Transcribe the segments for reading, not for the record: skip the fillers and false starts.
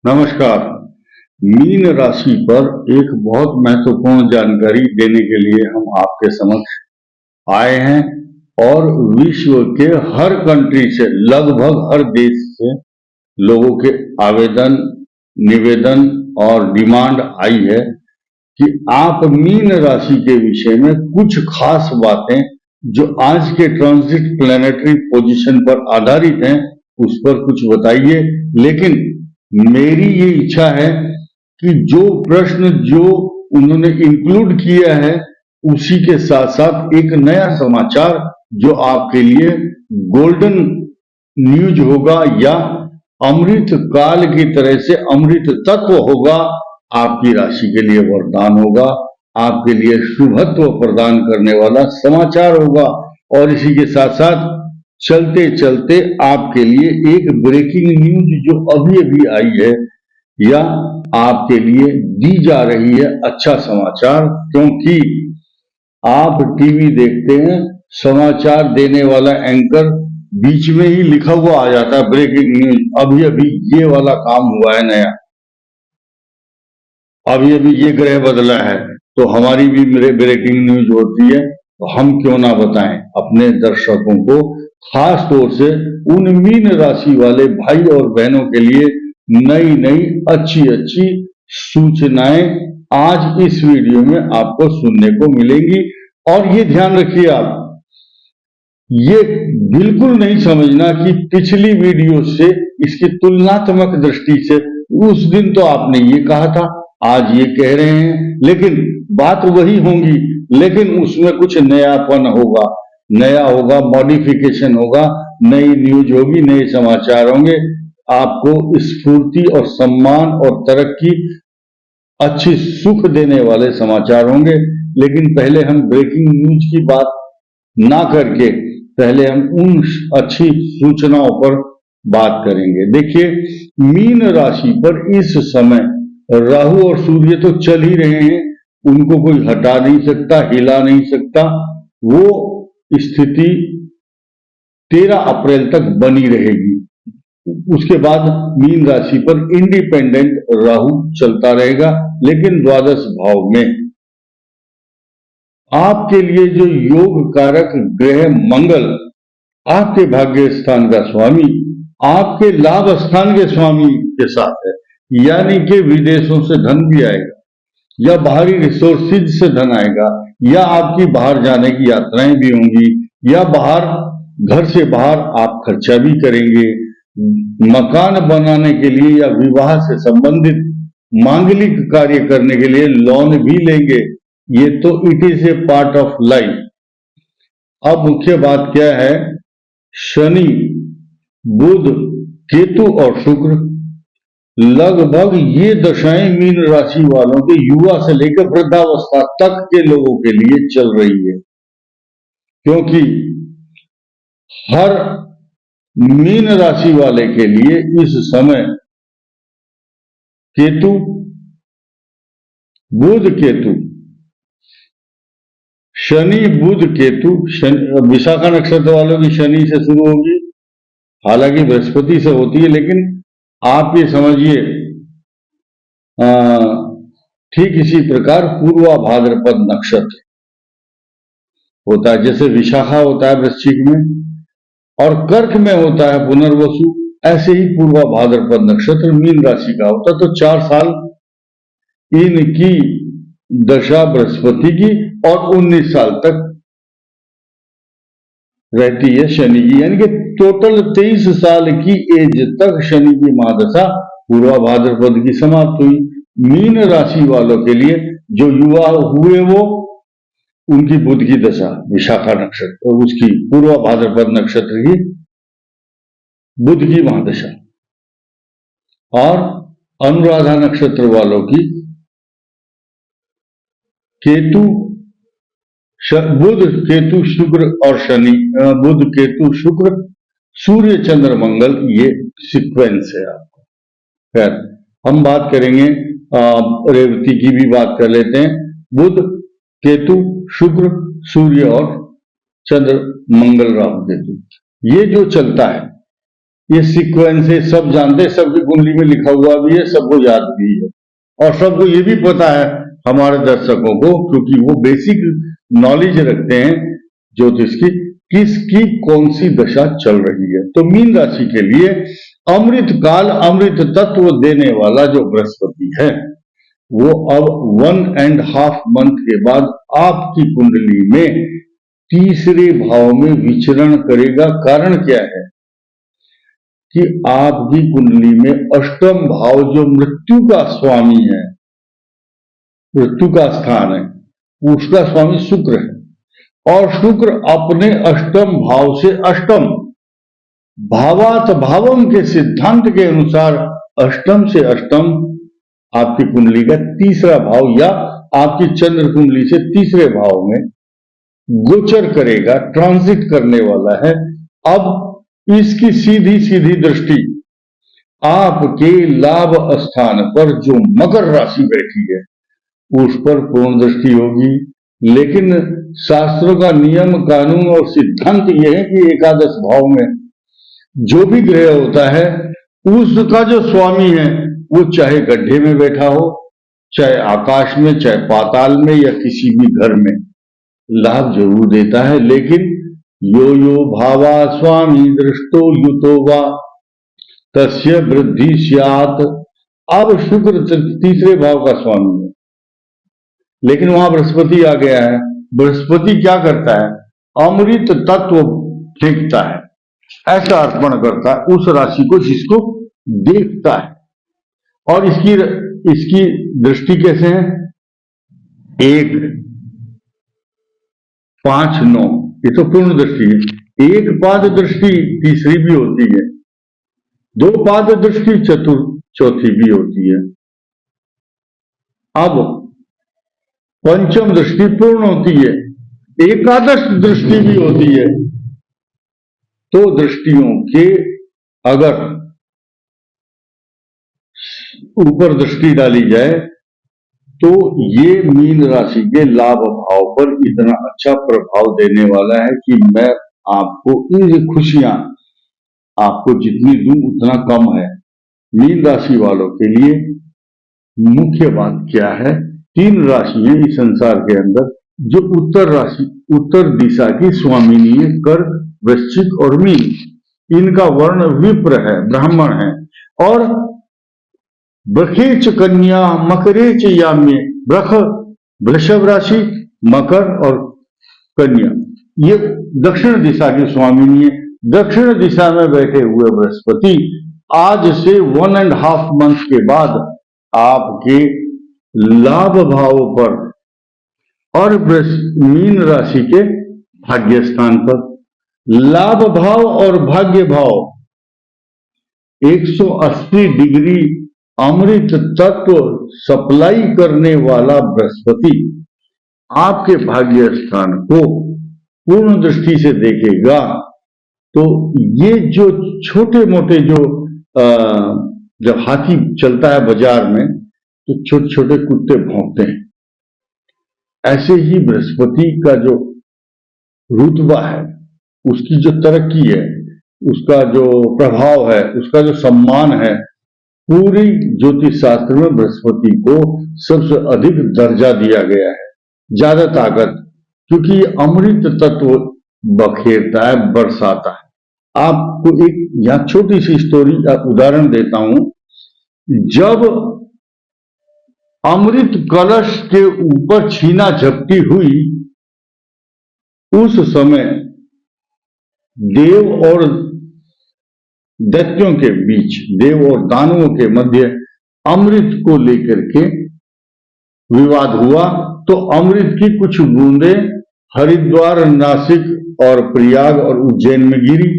नमस्कार। मीन राशि पर एक बहुत महत्वपूर्ण जानकारी देने के लिए हम आपके समक्ष आए हैं और विश्व के हर कंट्री से, लगभग हर देश से लोगों के आवेदन, निवेदन और डिमांड आई है कि आप मीन राशि के विषय में कुछ खास बातें जो आज के ट्रांजिट प्लैनेटरी पोजीशन पर आधारित हैं उस पर कुछ बताइए। लेकिन मेरी ये इच्छा है कि जो प्रश्न जो उन्होंने इंक्लूड किया है उसी के साथ साथ एक नया समाचार जो आपके लिए गोल्डन न्यूज होगा या अमृत काल की तरह से अमृत तत्व होगा, आपकी राशि के लिए वरदान होगा, आपके लिए शुभत्व प्रदान करने वाला समाचार होगा। और इसी के साथ साथ चलते चलते आपके लिए एक ब्रेकिंग न्यूज जो अभी अभी आई है या आपके लिए दी जा रही है अच्छा समाचार, क्योंकि आप टीवी देखते हैं, समाचार देने वाला एंकर बीच में ही लिखा हुआ आ जाता है ब्रेकिंग न्यूज। अभी अभी ये वाला काम हुआ है नया, अभी अभी ये ग्रह बदला है, तो हमारी भी ब्रेकिंग न्यूज होती है। तो हम क्यों ना बताएं अपने दर्शकों को, खास तौर से उन मीन राशि वाले भाई और बहनों के लिए नई नई अच्छी अच्छी सूचनाएं आज इस वीडियो में आपको सुनने को मिलेंगी। और ये ध्यान रखिए, आप ये बिल्कुल नहीं समझना कि पिछली वीडियो से इसकी तुलनात्मक दृष्टि से उस दिन तो आपने ये कहा था, आज ये कह रहे हैं, लेकिन बात वही होंगी, लेकिन उसमें कुछ नयापन होगा, नया होगा, मॉडिफिकेशन होगा, नई न्यूज होगी, नए समाचार होंगे, आपको स्फूर्ति और सम्मान और तरक्की, अच्छी सुख देने वाले समाचार होंगे। लेकिन पहले हम ब्रेकिंग न्यूज की बात ना करके पहले हम उन अच्छी सूचनाओं पर बात करेंगे। देखिए, मीन राशि पर इस समय राहु और सूर्य तो चल ही रहे हैं, उनको कोई हटा नहीं सकता, हिला नहीं सकता। वो स्थिति 13 अप्रैल तक बनी रहेगी। उसके बाद मीन राशि पर इंडिपेंडेंट राहु चलता रहेगा, लेकिन द्वादश भाव में आपके लिए जो योग कारक ग्रह मंगल, आपके भाग्य स्थान का स्वामी, आपके लाभ स्थान के स्वामी के साथ है, यानी कि विदेशों से धन भी आएगा या बाहरी रिसोर्सेज से धन आएगा, या आपकी बाहर जाने की यात्राएं भी होंगी, या बाहर, घर से बाहर आप खर्चा भी करेंगे, मकान बनाने के लिए या विवाह से संबंधित मांगलिक कार्य करने के लिए लोन भी लेंगे। ये तो it is a part of life. अब मुख्य बात क्या है, शनि, बुध, केतु और शुक्र, लगभग ये दशाएं मीन राशि वालों के युवा से लेकर वृद्धावस्था तक के लोगों के लिए चल रही है, क्योंकि हर मीन राशि वाले के लिए इस समय केतु, बुध केतु, शनि बुध केतु, विशाखा नक्षत्र वालों की शनि से शुरू होगी, हालांकि बृहस्पति से होती है, लेकिन आप ये समझिए ठीक इसी प्रकार पूर्वा भाद्रपद नक्षत्र होता है, जैसे विशाखा होता है वृश्चिक में और कर्क में होता है पुनर्वसु, ऐसे ही पूर्वा भाद्रपद नक्षत्र मीन राशि का होता है। तो 4 साल इनकी दशा बृहस्पति की और 19 साल तक रहती है शनि की, यानी कि टोटल 23 साल की एज तक शनि की महादशा पूर्वा भाद्रपद की समाप्त हुई। मीन राशि वालों के लिए जो युवा हुए वो, उनकी बुध की दशा विशाखा नक्षत्र, उसकी पूर्वा भाद्रपद नक्षत्र की बुध की महादशा, और अनुराधा नक्षत्र वालों की केतु, बुध केतु शुक्र और शनि, बुध केतु शुक्र सूर्य चंद्र मंगल, ये सीक्वेंस है आपको। खैर, हम बात करेंगे रेवती की भी बात कर लेते हैं। बुध केतु शुक्र सूर्य और चंद्र मंगल राहु केतु, ये जो चलता है ये सीक्वेंस है, सब जानते हैं, सबकी कुंडली में लिखा हुआ भी है, सबको याद भी है, और सबको ये भी पता है हमारे दर्शकों को, क्योंकि वो बेसिक नॉलेज रखते हैं ज्योतिष की, किसकी कौन सी दशा चल रही है। तो मीन राशि के लिए अमृत काल, अमृत तत्व देने वाला जो बृहस्पति है, वो अब 1.5 मंथ के बाद आपकी कुंडली में तीसरे भाव में विचरण करेगा। कारण क्या है कि आपकी कुंडली में अष्टम भाव जो मृत्यु का स्वामी है, मृत्यु का स्थान है, उसका स्वामी शुक्र है, और शुक्र अपने अष्टम भाव से अष्टम भावात भावम के सिद्धांत के अनुसार अष्टम से अष्टम आपकी कुंडली का तीसरा भाव या आपकी चंद्र कुंडली से तीसरे भाव में गोचर करेगा, ट्रांजिट करने वाला है। अब इसकी सीधी सीधी दृष्टि आपके लाभ स्थान पर जो मकर राशि बैठी है उस पर पूर्ण दृष्टि होगी। लेकिन शास्त्रों का नियम, कानून और सिद्धांत यह है कि एकादश भाव में जो भी ग्रह होता है उसका जो स्वामी है वो चाहे गड्ढे में बैठा हो, चाहे आकाश में, चाहे पाताल में, या किसी भी घर में लाभ जरूर देता है। लेकिन यो यो भावा स्वामी दृष्टो युतो वा तस्य वृद्धि स्यात्। अब शुक्र तीसरे भाव का स्वामी है, लेकिन वहां बृहस्पति आ गया है। बृहस्पति क्या करता है? अमृत तत्व फेंकता है, ऐसा अर्पण करता है उस राशि को जिसको देखता है। और इसकी दृष्टि कैसे है? 1, 5, 9, ये तो पूर्ण दृष्टि है। 1 पाद दृष्टि तीसरी भी होती है, 2 पाद दृष्टि चौथी भी होती है। अब पंचम दृष्टि पूर्ण होती है, एकादश दृष्टि भी होती है। तो दृष्टियों के अगर ऊपर दृष्टि डाली जाए तो ये मीन राशि के लाभ भाव पर इतना अच्छा प्रभाव देने वाला है कि मैं आपको ये खुशियां आपको जितनी दूं उतना कम है। मीन राशि वालों के लिए मुख्य बात क्या है? 3 राशियां इस संसार के अंदर जो उत्तर दिशा की स्वामिनी है, कर्क, वृश्चिक और मीन। इनका वर्ण विप्र है, ब्राह्मण है। और वृखेच कन्या मकरेच याम्य, वृख वृषभ राशि, मकर और कन्या ये दक्षिण दिशा की स्वामिनी है। दक्षिण दिशा में बैठे हुए बृहस्पति आज से 1.5 मंथ के बाद आपके लाभ भाव पर और मीन राशि के भाग्य स्थान पर, लाभ भाव और भाग्य भाव 180 डिग्री अमृत तत्व सप्लाई करने वाला बृहस्पति आपके भाग्य स्थान को पूर्ण दृष्टि से देखेगा। तो ये जो छोटे मोटे जो जब हाथी चलता है बाजार में तो छोटे छोटे कुत्ते भौंकते हैं, ऐसे ही बृहस्पति का जो रुतबा है, उसकी जो तरक्की है, उसका जो प्रभाव है, उसका जो सम्मान है, पूरी ज्योतिष शास्त्र में बृहस्पति को सबसे अधिक दर्जा दिया गया है, ज्यादा ताकत, क्योंकि अमृत तत्व बखेरता है, बरसाता है। आपको एक यहाँ छोटी सी स्टोरी उदाहरण देता हूं। जब अमृत कलश के ऊपर छीना झपटी हुई, उस समय देव और दैत्यों के बीच, देव और दानवों के मध्य अमृत को लेकर के विवाद हुआ। तो अमृत की कुछ बूंदें हरिद्वार, नासिक और प्रयाग और उज्जैन में गिरी।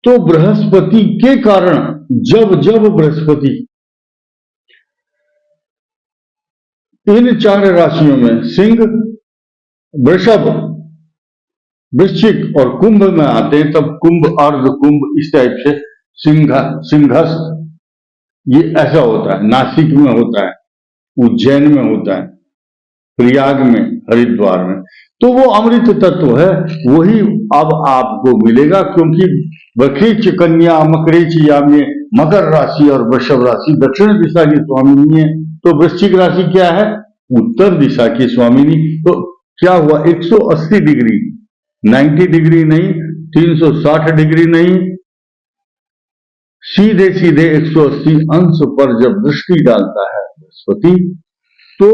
तो बृहस्पति के कारण जब बृहस्पति इन 4 राशियों में सिंह, वृषभ, वृश्चिक और कुंभ में आते हैं, तब कुंभ, अर्ध कुंभ, इस टाइप से सिंहस्थ ये ऐसा होता है। नासिक में होता है, उज्जैन में होता है, प्रयाग में, हरिद्वार में। तो वो अमृत तत्व है, वही अब आपको मिलेगा, क्योंकि वृश्चिक, कन्या, मकरेच यानी मकर राशि और वृषभ राशि दक्षिण दिशा की स्वामिनी है। तो वृश्चिक राशि क्या है? उत्तर दिशा की स्वामिनी। तो क्या हुआ? 180 डिग्री, 90 डिग्री नहीं, 360 डिग्री नहीं, सीधे सीधे 180 अंश पर जब दृष्टि डालता है बृहस्पति, तो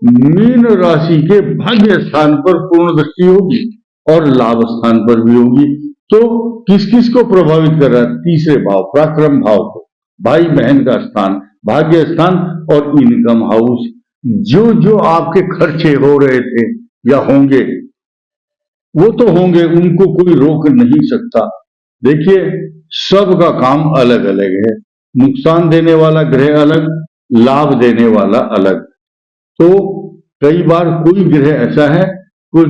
मीन राशि के भाग्य स्थान पर पूर्ण दृष्टि होगी और लाभ स्थान पर भी होगी। तो किस किस को प्रभावित कर रहा है? तीसरे भाव, पराक्रम भाव को, भाई बहन का स्थान, भाग्य स्थान और इनकम हाउस। जो जो आपके खर्चे हो रहे थे या होंगे, वो तो होंगे, उनको कोई रोक नहीं सकता। देखिए, सबका काम अलग अलग है, नुकसान देने वाला ग्रह अलग, लाभ देने वाला अलग। तो कई बार कोई ग्रह ऐसा है, कुछ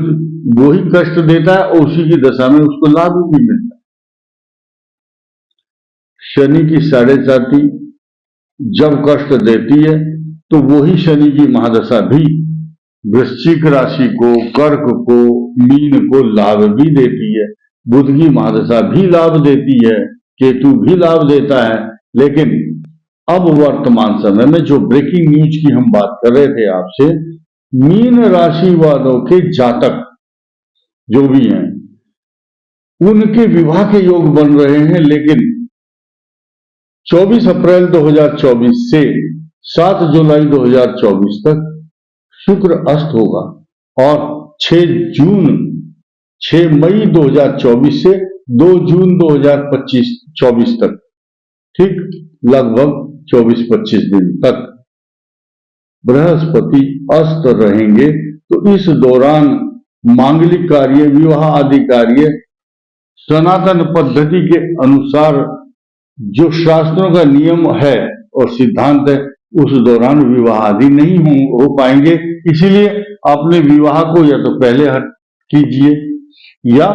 वो ही कष्ट देता है और उसी की दशा में उसको लाभ भी मिलता है। शनि की 7.5 जब कष्ट देती है, तो वही शनि की महादशा भी वृश्चिक राशि को, कर्क को, मीन को लाभ भी देती है। बुध की महादशा भी लाभ देती है, केतु भी लाभ देता है। लेकिन अब वर्तमान समय में जो ब्रेकिंग न्यूज की हम बात कर रहे थे आपसे, मीन राशि वालों के जातक जो भी हैं, उनके विवाह के योग बन रहे हैं, लेकिन 24 अप्रैल 2024 से 7 जुलाई 2024 तक शुक्र अस्त होगा और 6 मई 2024 से 2 जून 2024 तक, ठीक लगभग 24-25 दिन तक बृहस्पति अस्त रहेंगे। तो इस दौरान मांगलिक कार्य, विवाह आदि कार्य सनातन पद्धति के अनुसार जो शास्त्रों का नियम है और सिद्धांत है, उस दौरान विवाह आदि नहीं हो पाएंगे। इसीलिए अपने विवाह को या तो पहले कीजिए या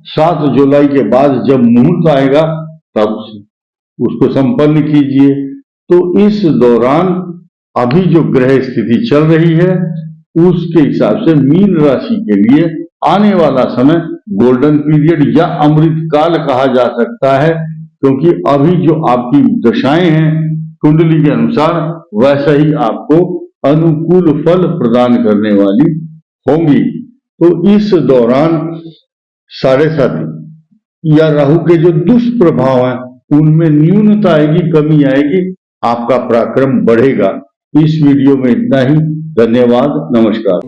7 जुलाई के बाद जब मुहूर्त आएगा तब उसको संपन्न कीजिए। तो इस दौरान अभी जो ग्रह स्थिति चल रही है, उसके हिसाब से मीन राशि के लिए आने वाला समय गोल्डन पीरियड या अमृत काल कहा जा सकता है, क्योंकि अभी जो आपकी दशाएं हैं कुंडली के अनुसार, वैसा ही आपको अनुकूल फल प्रदान करने वाली होंगी। तो इस दौरान 7.5 या राहु के जो दुष्प्रभाव हैं, उनमें न्यूनता आएगी, कमी आएगी, आपका पराक्रम बढ़ेगा। इस वीडियो में इतना ही। धन्यवाद, नमस्कार।